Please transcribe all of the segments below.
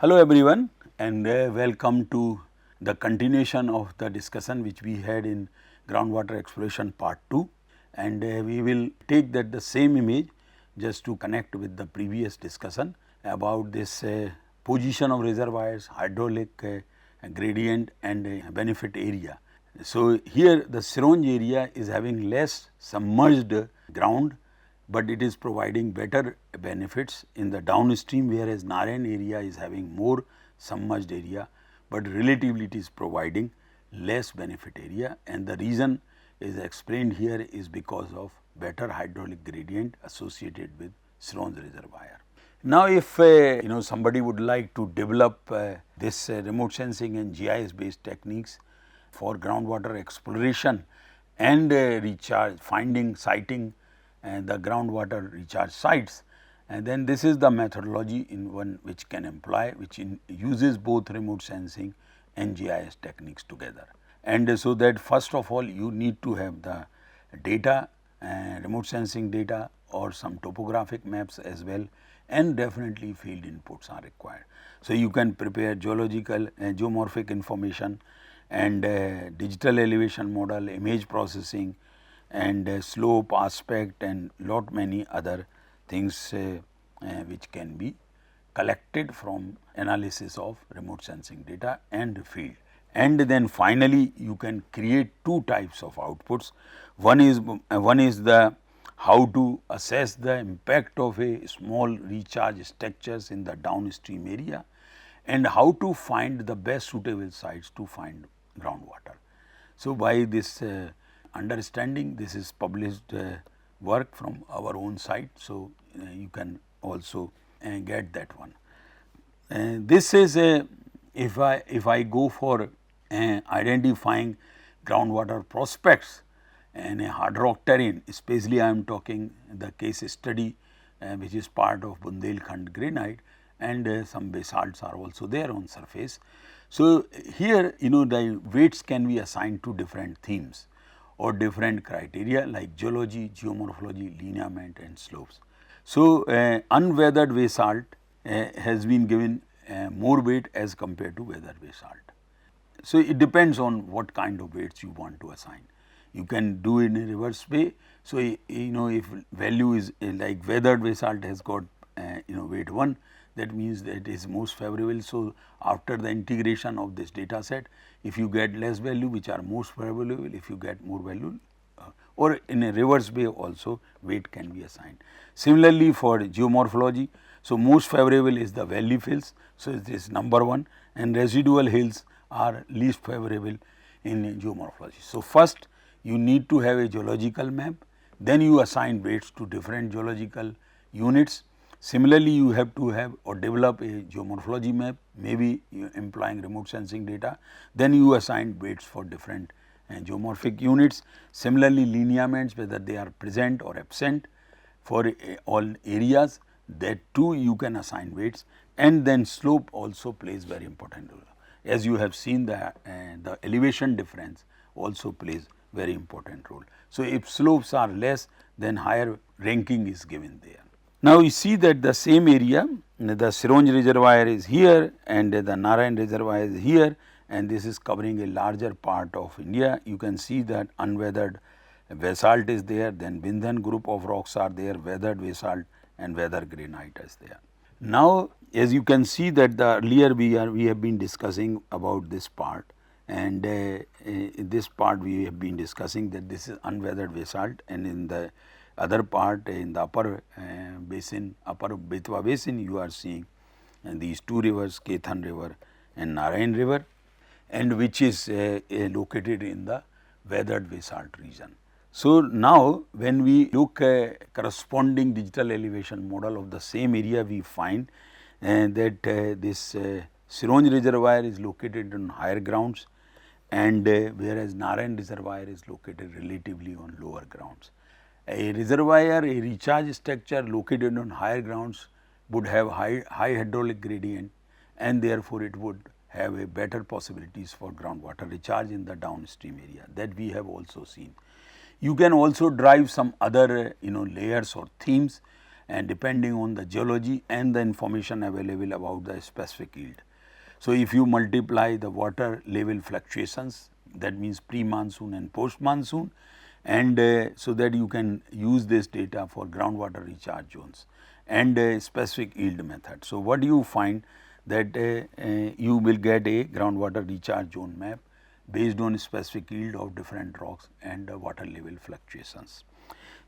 Hello everyone and welcome to the continuation of the discussion which we had in groundwater exploration part 2, and we will take that the same image just to connect with the previous discussion about this position of reservoirs, hydraulic gradient and benefit area. So, here the Sironj area is having less submerged ground, but it is providing better benefits in the downstream, whereas Naren area is having more submerged area, but relatively it is providing less benefit area, and the reason is explained here is because of better hydraulic gradient associated with Sironj reservoir. Now, if somebody would like to develop this remote sensing and GIS based techniques for groundwater exploration and recharge, finding, citing the groundwater recharge sites, and then this is the methodology in one which can employ, which uses both remote sensing and GIS techniques together. And so that first of all you need to have the data, remote sensing data or some topographic maps as well, and definitely field inputs are required. So, you can prepare geological geomorphic information and digital elevation model, image processing and slope, aspect and lot many other things which can be collected from analysis of remote sensing data and field. And then finally, you can create two types of outputs. One is the how to assess the impact of a small recharge structures in the downstream area, and how to find the best suitable sites to find groundwater. So, by this understanding, this is published work from our own site. So, you can also get that one. This is a, if I go for identifying groundwater prospects and a hard rock terrain, especially I am talking the case study which is part of Bundelkhand granite, and some basalts are also there on surface. So, here the weights can be assigned to different themes or different criteria like geology, geomorphology, lineament and slopes. So, unweathered basalt has been given more weight as compared to weathered basalt. So, it depends on what kind of weights you want to assign. You can do it in a reverse way. So, if value is like weathered basalt has got weight 1, that means that it is most favorable. So, after the integration of this data set, if you get less value which are most favorable, if you get more value or in a reverse way also weight can be assigned. Similarly, for geomorphology, so most favorable is the valley fills. So, it is number 1, and residual hills are least favorable in geomorphology. So, first you need to have a geological map, then you assign weights to different geological units. Similarly, you have to have or develop a geomorphology map, maybe employing remote sensing data, then you assign weights for different geomorphic units. Similarly, lineaments, whether they are present or absent for all areas, that too you can assign weights, and then slope also plays very important role. As you have seen, the elevation difference also plays very important role. So, if slopes are less, then higher ranking is given there. Now, you see that the same area, the Sironj reservoir is here and the Naren reservoir is here, and this is covering a larger part of India. You can see that unweathered basalt is there, then Vindhan group of rocks are there, weathered basalt and weathered granite is there. Now, as you can see that the earlier we have been discussing about this part, and in this part we have been discussing that this is unweathered basalt, and in the other part in the upper basin, upper Betwa basin, you are seeing these two rivers, Kethan river and Narayan river, and which is located in the weathered basalt region. So, now when we look corresponding digital elevation model of the same area, we find that this Sironj reservoir is located on higher grounds, and whereas Naren reservoir is located relatively on lower grounds. A reservoir, a recharge structure located on higher grounds would have high hydraulic gradient, and therefore, it would have a better possibilities for groundwater recharge in the downstream area, that we have also seen. You can also drive some other layers or themes and depending on the geology and the information available about the specific yield. So, if you multiply the water level fluctuations, that means pre-monsoon and post-monsoon, and so that you can use this data for groundwater recharge zones and specific yield method. So, what you find that you will get a groundwater recharge zone map based on specific yield of different rocks and water level fluctuations.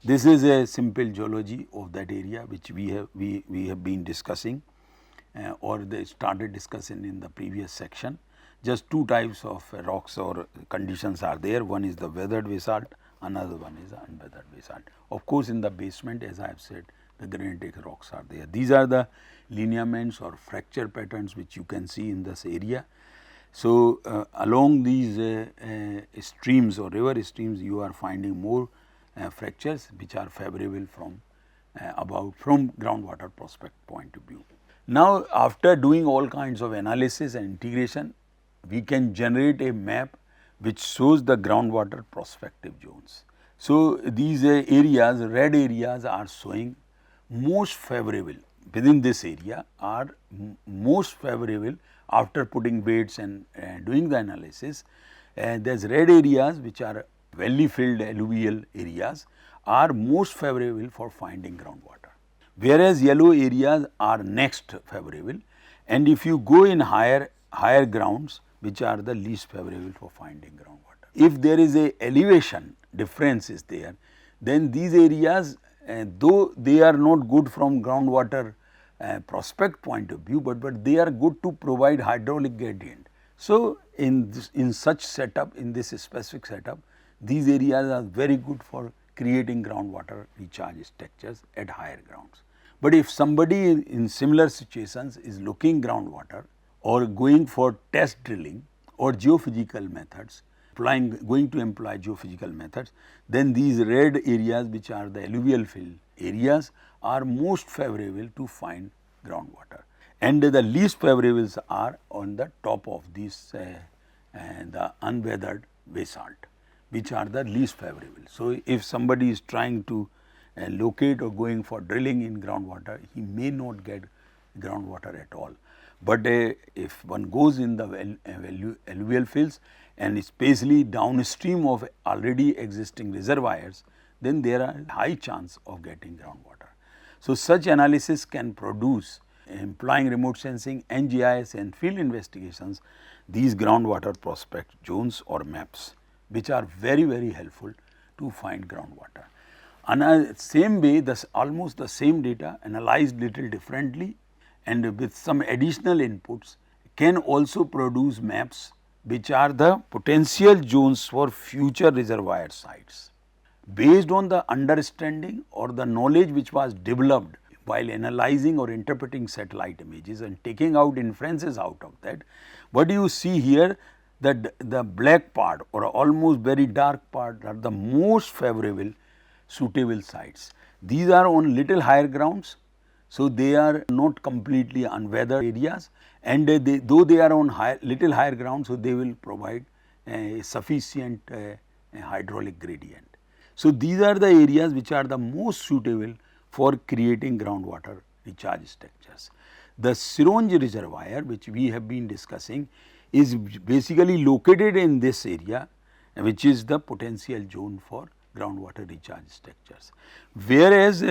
This is a simple geology of that area which we have been discussing or they started discussing in the previous section. Just two types of rocks or conditions are there. One is the weathered basalt, another one is unweathered basalt. Of course, in the basement, as I have said, the granitic rocks are there. These are the lineaments or fracture patterns which you can see in this area. So, along these streams or river streams, you are finding more fractures which are favorable from from groundwater prospect point of view. Now, after doing all kinds of analysis and integration, we can generate a map which shows the groundwater prospective zones. So, these areas, red areas are showing most favorable within this area are most favorable after putting weights and doing the analysis. There is red areas which are valley filled alluvial areas are most favorable for finding groundwater, whereas yellow areas are next favorable, and if you go in higher grounds which are the least favorable for finding groundwater. If there is a elevation difference is there, then these areas though they are not good from groundwater prospect point of view, but they are good to provide hydraulic gradient. So, in such setup, in this specific setup, these areas are very good for creating groundwater recharge structures at higher grounds. But if somebody in similar situations is looking groundwater or going for test drilling or geophysical methods, going to employ geophysical methods, then these red areas which are the alluvial fill areas are most favorable to find groundwater, and the least favorables are on the top of these the unweathered basalt, which are the least favorable. So, if somebody is trying to locate or going for drilling in groundwater, he may not get groundwater at all. But if one goes in the alluvial fields and especially downstream of already existing reservoirs, then there are high chance of getting groundwater. So, such analysis can produce, employing remote sensing and GIS and field investigations, these groundwater prospect zones or maps, which are very helpful to find groundwater. And same way, almost the same data analyzed little differently and with some additional inputs can also produce maps which are the potential zones for future reservoir sites. Based on the understanding or the knowledge which was developed while analyzing or interpreting satellite images and taking out inferences out of that, what do you see here that the black part or almost very dark part are the most favorable suitable sites. These are on little higher grounds. So, they are not completely unweathered areas, and though they are on little higher ground, so they will provide sufficient hydraulic gradient. So, these are the areas which are the most suitable for creating groundwater recharge structures. The Sironj reservoir which we have been discussing is basically located in this area, which is the potential zone for groundwater recharge structures, whereas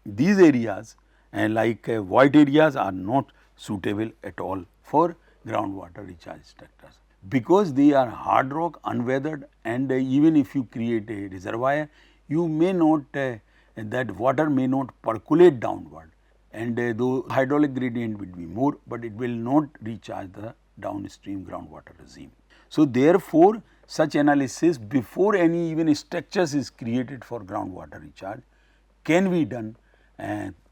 these areas like white areas are not suitable at all for groundwater recharge structures, because they are hard rock, unweathered, and even if you create a reservoir, you may not that water may not percolate downward, and though hydraulic gradient will be more, but it will not recharge the downstream groundwater regime. So, therefore, such analysis before any even structures is created for groundwater recharge can be done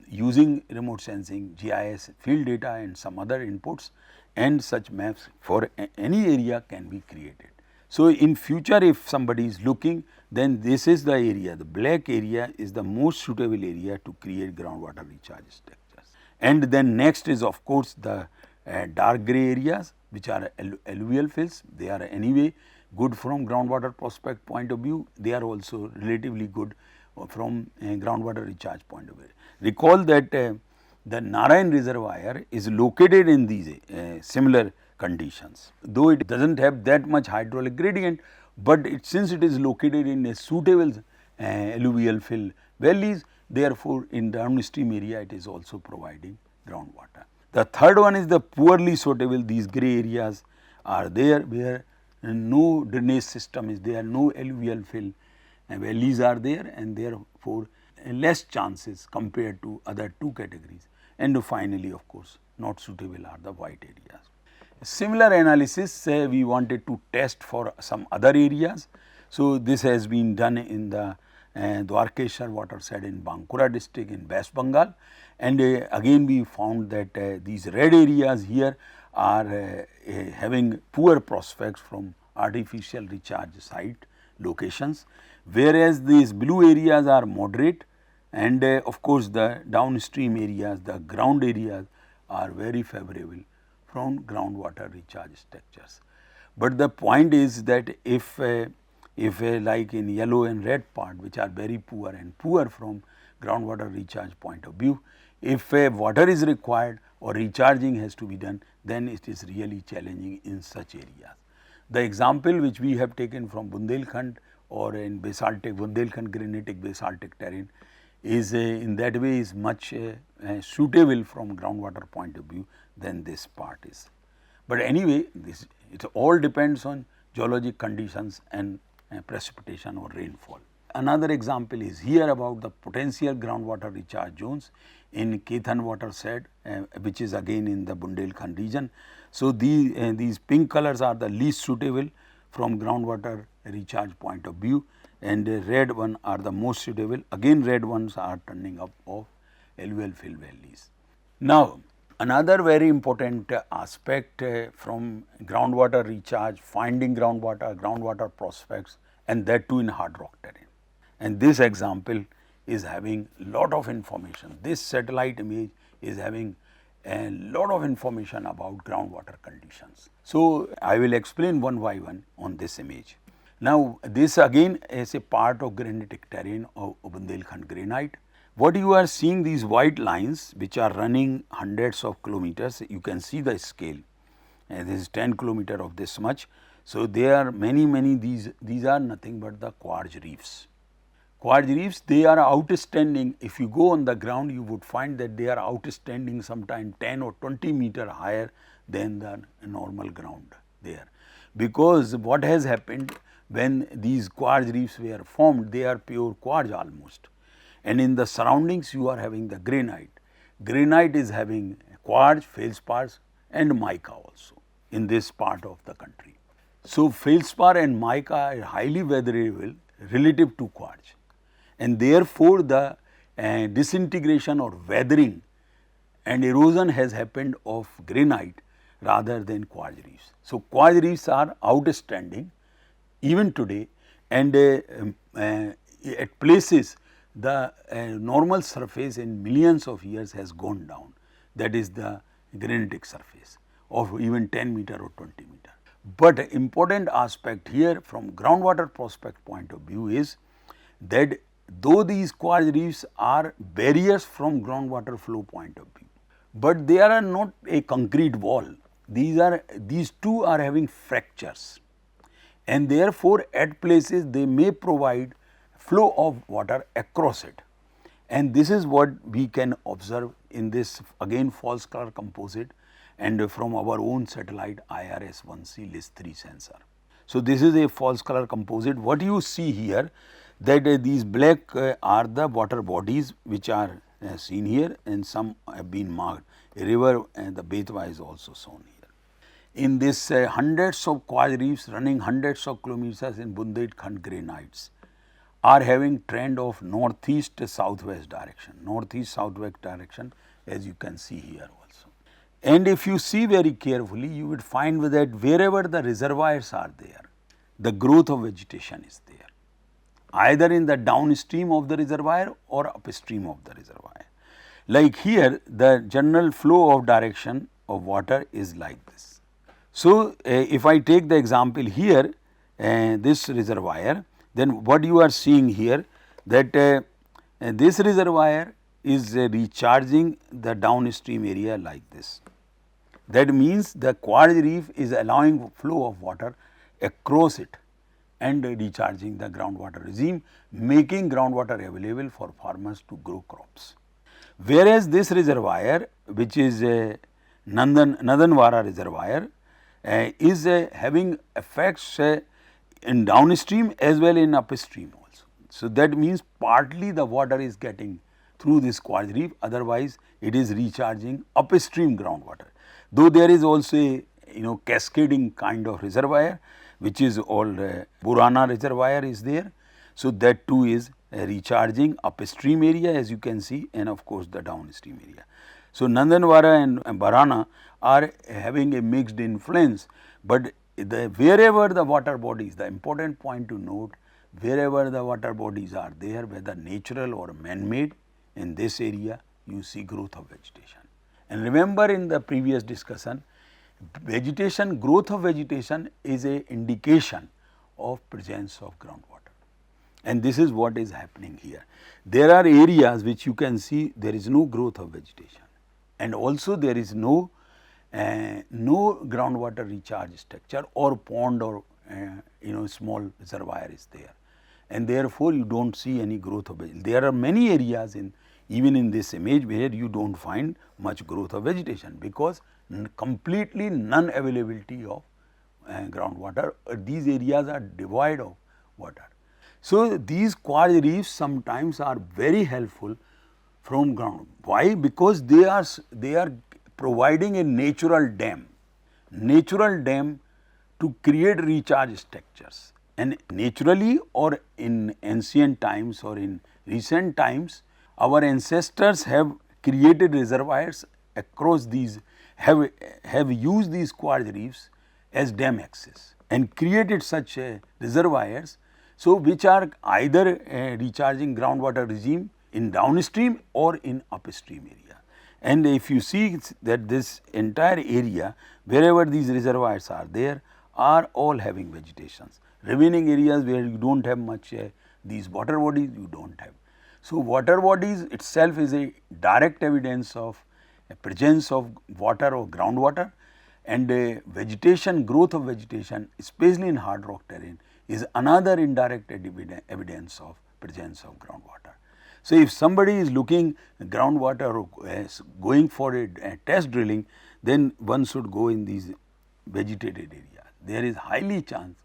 using remote sensing, GIS, field data and some other inputs, and such maps for any area can be created. So, in future if somebody is looking, then this is the area, the black area is the most suitable area to create groundwater recharge structures. And then next is of course the dark grey areas which are alluvial fields. They are anyway good from groundwater prospect point of view. They are also relatively good from groundwater recharge point of view. Recall that the Naren Reservoir is located in these similar conditions. Though it does not have that much hydraulic gradient, but since it is located in a suitable alluvial fill valleys, therefore, in downstream area it is also providing groundwater. The third one is the poorly suitable. These grey areas are there where no drainage system is there, no alluvial fill valleys are there, and therefore less chances compared to other two categories. And finally, of course, not suitable are the white areas. Similar analysis we wanted to test for some other areas. So, this has been done in the Dwarkeshwar watershed in Bankura district in West Bengal, and again we found that these red areas here are having poor prospects from artificial recharge site locations, whereas these blue areas are moderate, and of course, the downstream areas, the ground areas are very favorable from groundwater recharge structures. But the point is that if like in yellow and red part, which are very poor and poor from groundwater recharge point of view, if water is required or recharging has to be done, then it is really challenging in such areas. The example which we have taken from Bundelkhand or in basaltic Bundelkhand granitic basaltic terrain is in that way is much suitable from groundwater point of view than this part is. But anyway, this it all depends on geologic conditions and precipitation or rainfall. Another example is here about the potential groundwater recharge zones in Kethan watershed, which is again in the Bundelkhand region. So, these pink colors are the least suitable from groundwater recharge point of view, and red one are the most suitable. Again red ones are turning up of alluvial fill valleys. Now, another very important aspect from groundwater recharge, finding groundwater prospects, and that too in hard rock terrain. And this example is having lot of information. This satellite image is having a lot of information about groundwater conditions. So, I will explain one by one on this image. Now, this again is a part of granitic terrain of Bundelkhand granite. What you are seeing, these white lines which are running hundreds of kilometers, you can see the scale, this is 10 kilometer of this much. So, there are many these are nothing but the quartz reefs. Quartz reefs, they are outstanding. If you go on the ground, you would find that they are outstanding sometime 10 or 20 meter higher than the normal ground there. Because what has happened, when these quartz reefs were formed, they are pure quartz almost, and in the surroundings you are having the granite. Granite is having quartz, feldspars and mica also in this part of the country. So, feldspar and mica are highly weatherable relative to quartz, and therefore, the disintegration or weathering and erosion has happened of granite rather than quartz reefs. So, quartz reefs are outstanding even today, and at places the normal surface in millions of years has gone down, that is the granitic surface of even 10 meter or 20 meter. But important aspect here from groundwater prospect point of view is that though these quartz reefs are barriers from groundwater flow point of view, but they are not a concrete wall. These two are having fractures, and therefore, at places they may provide flow of water across it, and this is what we can observe in this again false color composite and from our own satellite IRS-1C list 3 sensor. So, this is a false color composite. What you see here, that these black are the water bodies which are seen here, and some have been marked. A river and the Betwa is also shown here. In this hundreds of quartz reefs running hundreds of kilometers in Bundelkhand granites are having trend of northeast southwest direction, as you can see here also. And if you see very carefully, you would find that wherever the reservoirs are there, the growth of vegetation is there, either in the downstream of the reservoir or upstream of the reservoir. Like here, the general flow of direction of water is like this. So, if I take the example here, this reservoir, then what you are seeing here, that this reservoir is recharging the downstream area like this. That means the quartz reef is allowing flow of water across it and recharging the groundwater regime, making groundwater available for farmers to grow crops. Whereas this reservoir, which is a Nandanwara reservoir, is having effects in downstream as well in upstream also. So, that means partly the water is getting through this quartz reef, otherwise it is recharging upstream groundwater. Though there is also a cascading kind of reservoir, which is called Burana reservoir is there. So, that too is recharging upstream area, as you can see, and of course, the downstream area. So, Nandanwara and Burana are having a mixed influence, but wherever the water bodies, the important point to note, wherever the water bodies are there, whether natural or man-made, in this area you see growth of vegetation. And remember, in the previous discussion, vegetation, growth of vegetation is a indication of presence of groundwater, and this is what is happening here. There are areas which you can see there is no growth of vegetation, and also there is no groundwater recharge structure or pond or small reservoir is there, and therefore you do not see any growth of vegetation. There are many areas even in this image where you do not find much growth of vegetation, because completely non availability of groundwater. These areas are devoid of water. So, these quartz reefs sometimes are very helpful from ground. Why? Because they are providing a natural dam to create recharge structures. And naturally, or in ancient times or in recent times, our ancestors have created reservoirs across these, have used these quartz reefs as dam access and created such reservoirs, so which are either recharging groundwater regime in downstream or in upstream area. And if you see that this entire area, wherever these reservoirs are there, are all having vegetations. Remaining areas where you do not have much these water bodies, you do not have. So, water bodies itself is a direct evidence of a presence of water or groundwater, and vegetation, growth of vegetation, especially in hard rock terrain, is another indirect evidence of presence of groundwater. So, if somebody is looking groundwater or going for a test drilling, then one should go in these vegetated areas. There is highly chance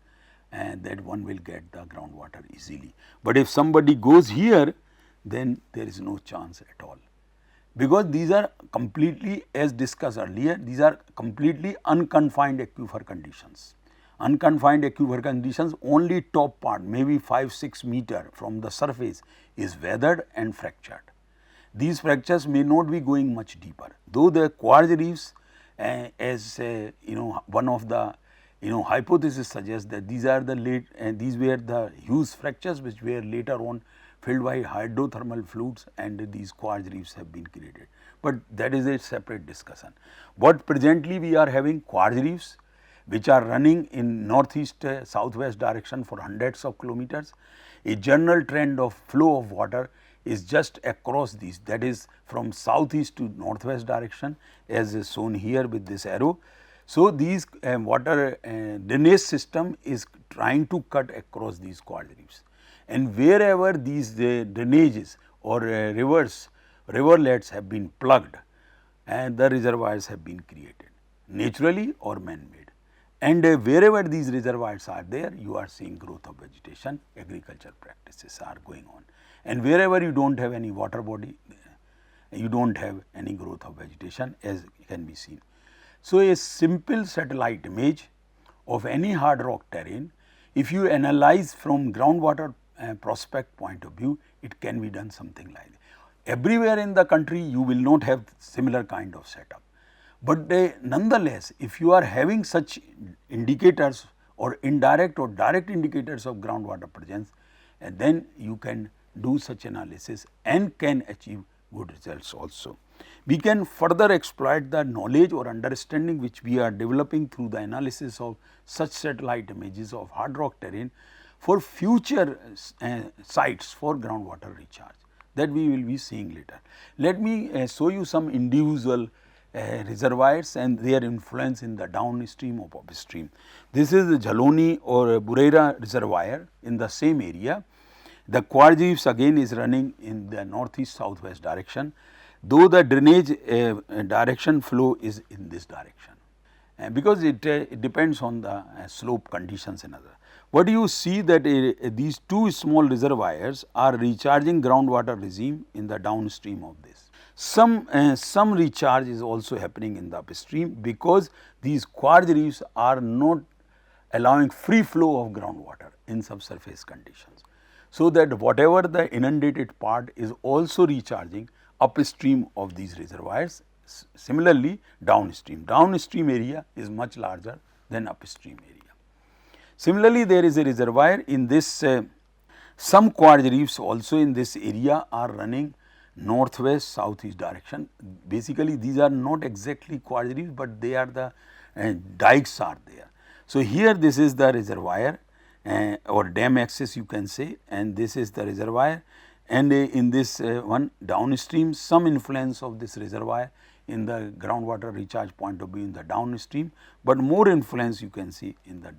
that one will get the groundwater easily. But if somebody goes here, then there is no chance at all, because these are completely, as discussed earlier, these are completely unconfined aquifer conditions. Unconfined aquifer conditions, only top part, maybe 5-6 meter from the surface, is weathered and fractured. These fractures may not be going much deeper, though the quartz reefs, as one of the hypothesis suggests that these are the these were the huge fractures which were later on filled by hydrothermal fluids, and these quartz reefs have been created. But that is a separate discussion. But presently we are having quartz reefs which are running in northeast southwest direction for hundreds of kilometers. A general trend of flow of water is just across these, that is from southeast to northwest direction, as is shown here with this arrow. So, these water drainage system is trying to cut across these quartz reefs, and wherever these drainages or riverlets have been plugged, and the reservoirs have been created naturally or man-made, and wherever these reservoirs are there, you are seeing growth of vegetation, agriculture practices are going on, and wherever you do not have any water body, you do not have any growth of vegetation, as can be seen. So, a simple satellite image of any hard rock terrain, if you analyze from groundwater prospect point of view, it can be done something like that. Everywhere in the country you will not have similar kind of setup, but nonetheless, if you are having such indicators or indirect or direct indicators of groundwater presence, then you can do such analysis and can achieve good results also. We can further exploit the knowledge or understanding which we are developing through the analysis of such satellite images of hard rock terrain for future sites for groundwater recharge, that we will be seeing later. Let me show you some individual reservoirs and their influence in the downstream or upstream. This is the Jaloni or Burera reservoir in the same area. The Quartz again is running in the northeast southwest direction, though the drainage direction flow is in this direction, because it depends on the slope conditions and other. What you see that these two small reservoirs are recharging groundwater regime in the downstream of this. Some recharge is also happening in the upstream, because these quartz reefs are not allowing free flow of groundwater in subsurface conditions. So that whatever the inundated part is also recharging upstream of these reservoirs. Similarly, downstream area is much larger than upstream area. Similarly, there is a reservoir in this, some quartz reefs also in this area are running northwest southeast direction. Basically, these are not exactly quartz reefs, but they are the dikes are there. So, here this is the reservoir or dam axis you can say, and this is the reservoir, and in this one downstream, some influence of this reservoir in the groundwater recharge point of view in the downstream, but more influence you can see in the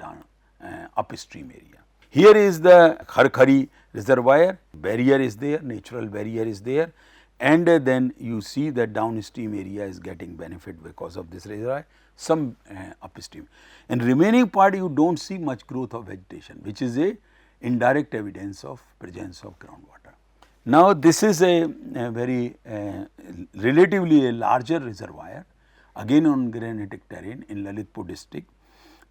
upstream area. Here is the Kharkhari reservoir, barrier is there, natural barrier is there, and then you see that downstream area is getting benefit because of this reservoir, some upstream. And remaining part you do not see much growth of vegetation, which is a indirect evidence of presence of groundwater. Now, this is a very relatively a larger reservoir, again on granitic terrain in Lalitpur district,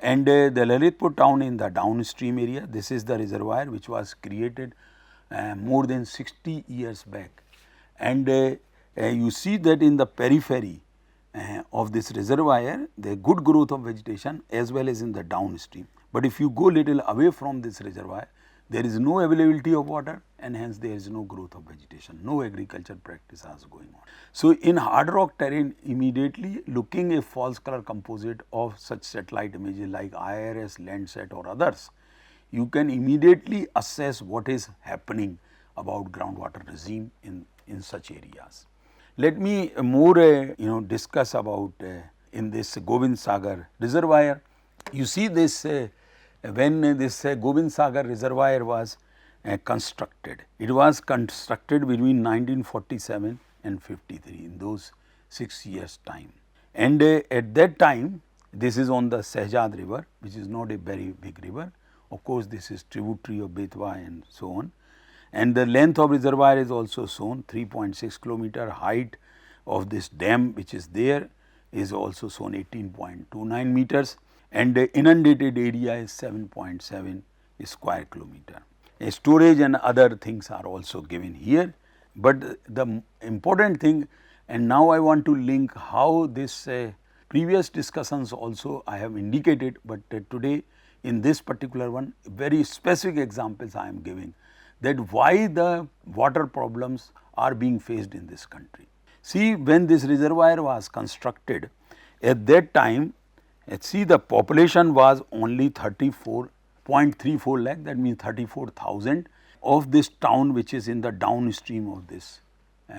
and the Lalitpur town in the downstream area. This is the reservoir which was created more than 60 years back, and you see that in the periphery of this reservoir, the good growth of vegetation as well as in the downstream. But if you go little away from this reservoir, there is no availability of water, and hence there is no growth of vegetation, no agriculture practice is going on. So, in hard rock terrain, immediately looking a false color composite of such satellite images like IRS, Landsat or others, you can immediately assess what is happening about groundwater regime in such areas. Let me more discuss about in this Govind Sagar reservoir. You see this when this Govind Sagar reservoir was constructed. It was constructed between 1947 and 53, in those 6 years time. And at that time, this is on the Shahjad river, which is not a very big river. Of course, this is tributary of Betwa and so on. And the length of reservoir is also shown, 3.6 kilometer. Height of this dam which is there is also shown, 18.29 meters, and the inundated area is 7.7 square kilometer. Storage and other things are also given here, but the important thing, and now I want to link how this previous discussions also I have indicated, but today in this particular one very specific examples I am giving, that why the water problems are being faced in this country. See, when this reservoir was constructed, at that time, see the population was only 34.34 lakh, that means 34,000 of this town which is in the downstream of this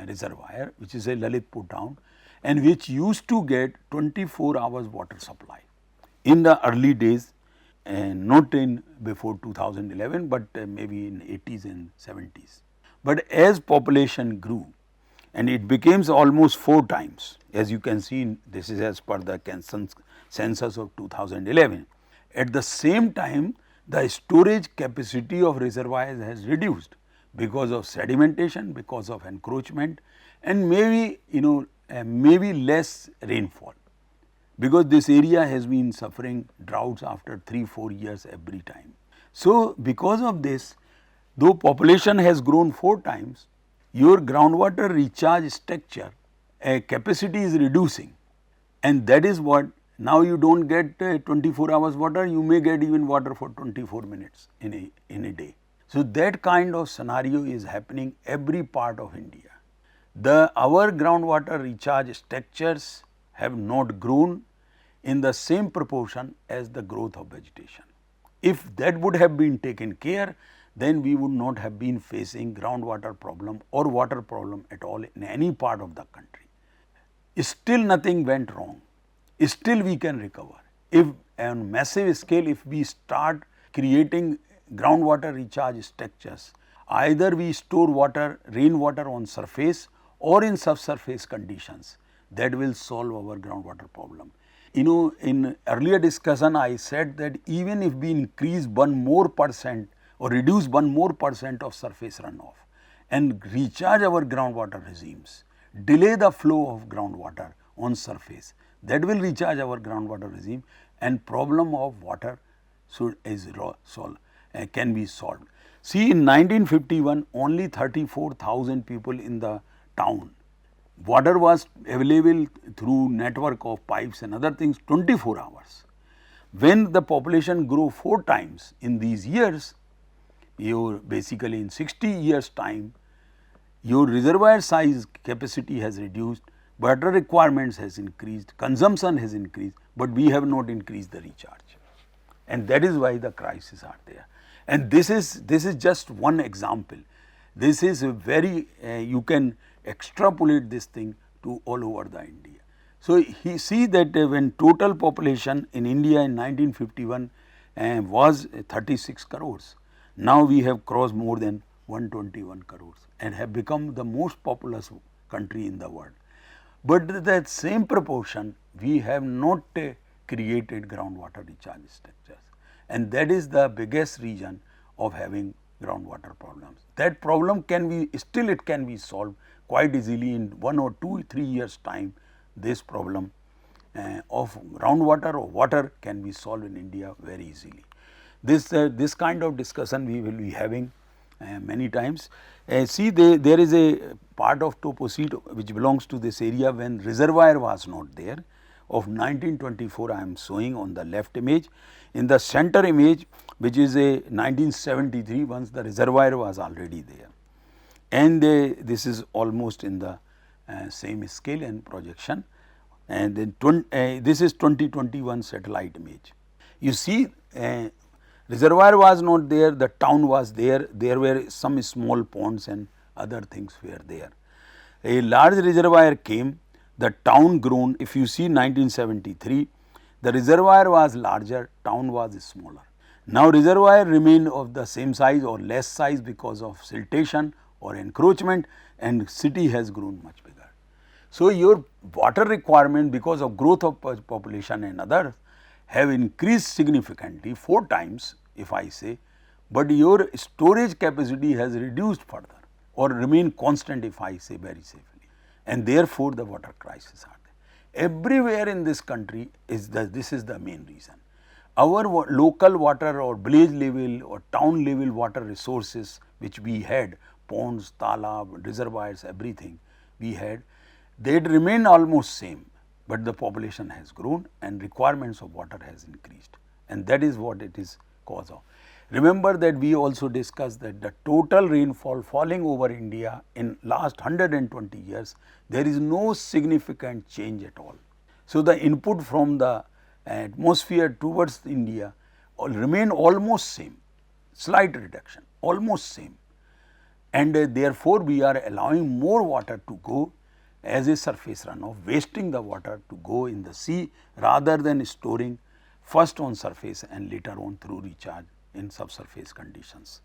reservoir, which is a Lalitpur town, and which used to get 24 hours water supply in the early days, not in before 2011, but maybe in 80s and 70s. But as population grew, and it became almost 4 times, as you can see, this is as per the census of 2011. At the same time, the storage capacity of reservoirs has reduced because of sedimentation, because of encroachment, and maybe maybe less rainfall, because this area has been suffering droughts after 3-4 years every time. So, because of this, though population has grown 4 times, your groundwater recharge structure capacity is reducing, and that is what now you do not get 24 hours water, you may get even water for 24 minutes in a day. So, that kind of scenario is happening every part of India. Our groundwater recharge structures have not grown in the same proportion as the growth of vegetation. If that would have been taken care, then we would not have been facing groundwater problem or water problem at all in any part of the country. Still nothing went wrong, still we can recover. If on massive scale, if we start creating groundwater recharge structures, either we store water, rainwater on surface or in subsurface conditions, that will solve our groundwater problem. You know, in earlier discussion I said that even if we increase 1 more percent or reduce 1 more percent of surface runoff and recharge our groundwater regimes, delay the flow of groundwater on surface, that will recharge our groundwater regime and problem of water can be solved. See, in 1951 only 34,000 people in the town. Water was available through network of pipes and other things 24 hours. When the population grew 4 times in these years, you basically in 60 years time, your reservoir size capacity has reduced, water requirements has increased, consumption has increased, but we have not increased the recharge, and that is why the crises are there. And this is just one example. This is a very you can extrapolate this thing to all over the India. So, he see that when total population in India in 1951 was 36 crores, now we have crossed more than 121 crores and have become the most populous country in the world. But that same proportion we have not created groundwater recharge structures, and that is the biggest reason of having groundwater problems. That problem can be still it can be solved quite easily in 1 or 2, 3 years time. This problem of groundwater or water can be solved in India very easily. This kind of discussion we will be having many times. See, there is a part of topocene which belongs to this area when reservoir was not there. Of 1924 I am showing on the left image. In the center image, which is a 1973, once the reservoir was already there, and this is almost in the same scale and projection, and then this is 2021 satellite image. You see, reservoir was not there, the town was there, there were some small ponds and other things were there. A large reservoir came, the town grown. If you see 1973, the reservoir was larger, town was smaller. Now reservoir remain of the same size or less size because of siltation or encroachment, and city has grown much bigger. So your water requirement because of growth of population and others have increased significantly 4 times if I say, but your storage capacity has reduced further or remain constant if I say very safely, and therefore the water crisis are there. Everywhere in this country is this is the main reason. Our local water or village level or town level water resources which we had, ponds, talab, reservoirs, everything we had, they remain almost same, but the population has grown and requirements of water has increased, and that is what it is cause of. Remember that we also discussed that the total rainfall falling over India in last 120 years, there is no significant change at all. So the input from the atmosphere towards India remain almost same, slight reduction, almost same, and therefore we are allowing more water to go as a surface runoff, wasting the water to go in the sea rather than storing first on surface and later on through recharge in subsurface conditions.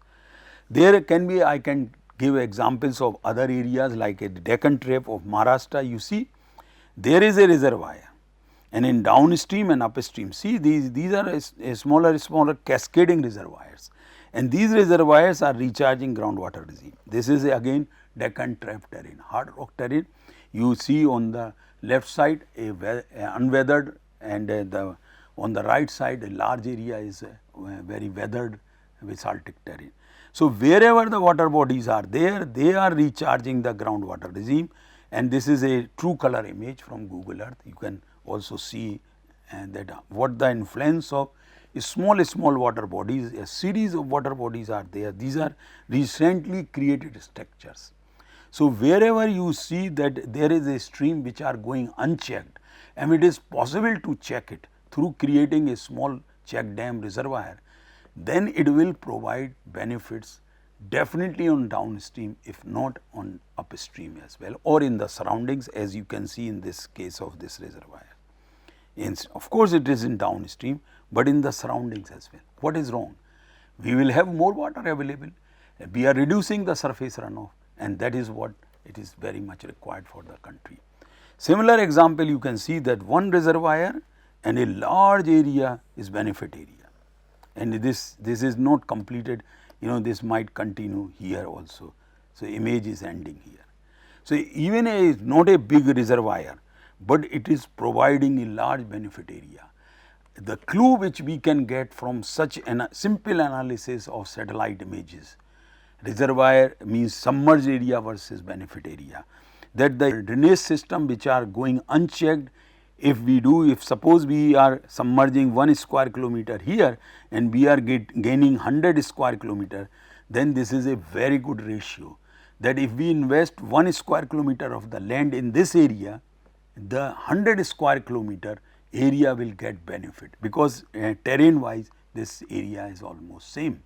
There can be, I can give examples of other areas like a Deccan Trap of Maharashtra. You see, there is a reservoir, and in downstream and upstream, see these are smaller cascading reservoirs, and these reservoirs are recharging groundwater regime. This is again Deccan Trap terrain, hard rock terrain. You see on the left side a unweathered, and on the right side a large area is very weathered basaltic terrain. So wherever the water bodies are there, they are recharging the groundwater regime, and this is a true color image from Google Earth. You can also see that what the influence of small water bodies, a series of water bodies are there. These are recently created structures. So wherever you see that there is a stream which are going unchecked, and it is possible to check it through creating a small check dam reservoir, then it will provide benefits definitely on downstream, if not on upstream as well, or in the surroundings, as you can see in this case of this reservoir. Of course, it is in downstream, but in the surroundings as well. What is wrong? We will have more water available. We are reducing the surface runoff, and that is what it is very much required for the country. Similar example, you can see that one reservoir and a large area is benefit area, and this is not completed. This might continue here also. So, image is ending here. So, even not a big reservoir, but it is providing a large benefit area. The clue which we can get from such a simple analysis of satellite images, reservoir means submerged area versus benefit area, that the drainage system which are going unchecked, if suppose we are submerging 1 square kilometer here and we are gaining 100 square kilometer, then this is a very good ratio, that if we invest 1 square kilometer of the land in this area, the 100 square kilometer area will get benefit, because terrain wise this area is almost same.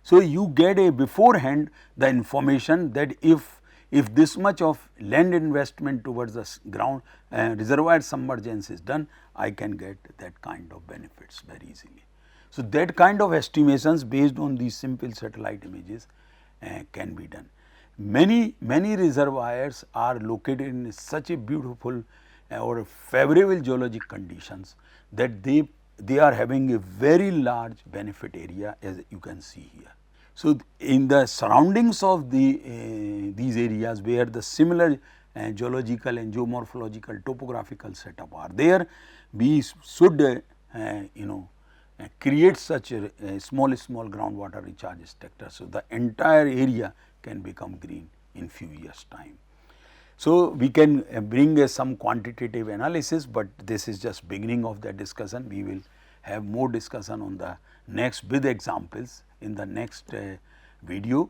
So, you get a beforehand the information that if this much of land investment towards the ground reservoir submergence is done, I can get that kind of benefits very easily. So, that kind of estimations based on these simple satellite images can be done. Many reservoirs are located in such a beautiful or favorable geologic conditions that they are having a very large benefit area, as you can see here. So, in the surroundings of these areas where the similar geological and geomorphological topographical setup are there, we should create such a small groundwater recharge structure. So, the entire area can become green in few years time. So, we can bring some quantitative analysis, but this is just beginning of the discussion. We will have more discussion on the next with examples in the next video.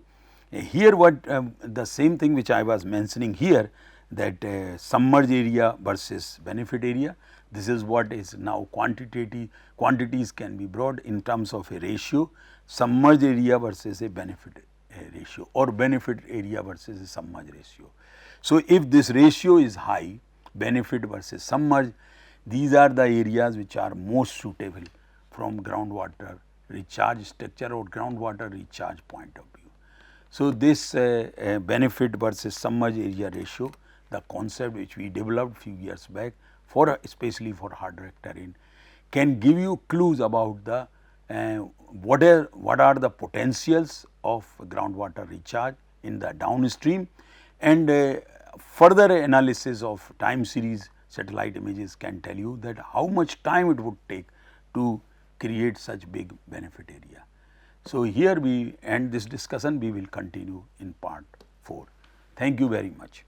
Here what the same thing which I was mentioning here, that submerged area versus benefit area, this is what is now quantities can be brought in terms of a ratio, submerged area versus a benefit ratio, or benefit area versus a submerged ratio. So, if this ratio is high, benefit versus submerged, these are the areas which are most suitable from groundwater recharge structure or groundwater recharge point of view. So, this benefit versus submerged area ratio, the concept which we developed few years back for especially for hard rock terrain, can give you clues about the what are the potentials of groundwater recharge in the downstream, and further analysis of time series satellite images can tell you that how much time it would take to create such big benefit area. So, here we end this discussion, we will continue in part 4. Thank you very much.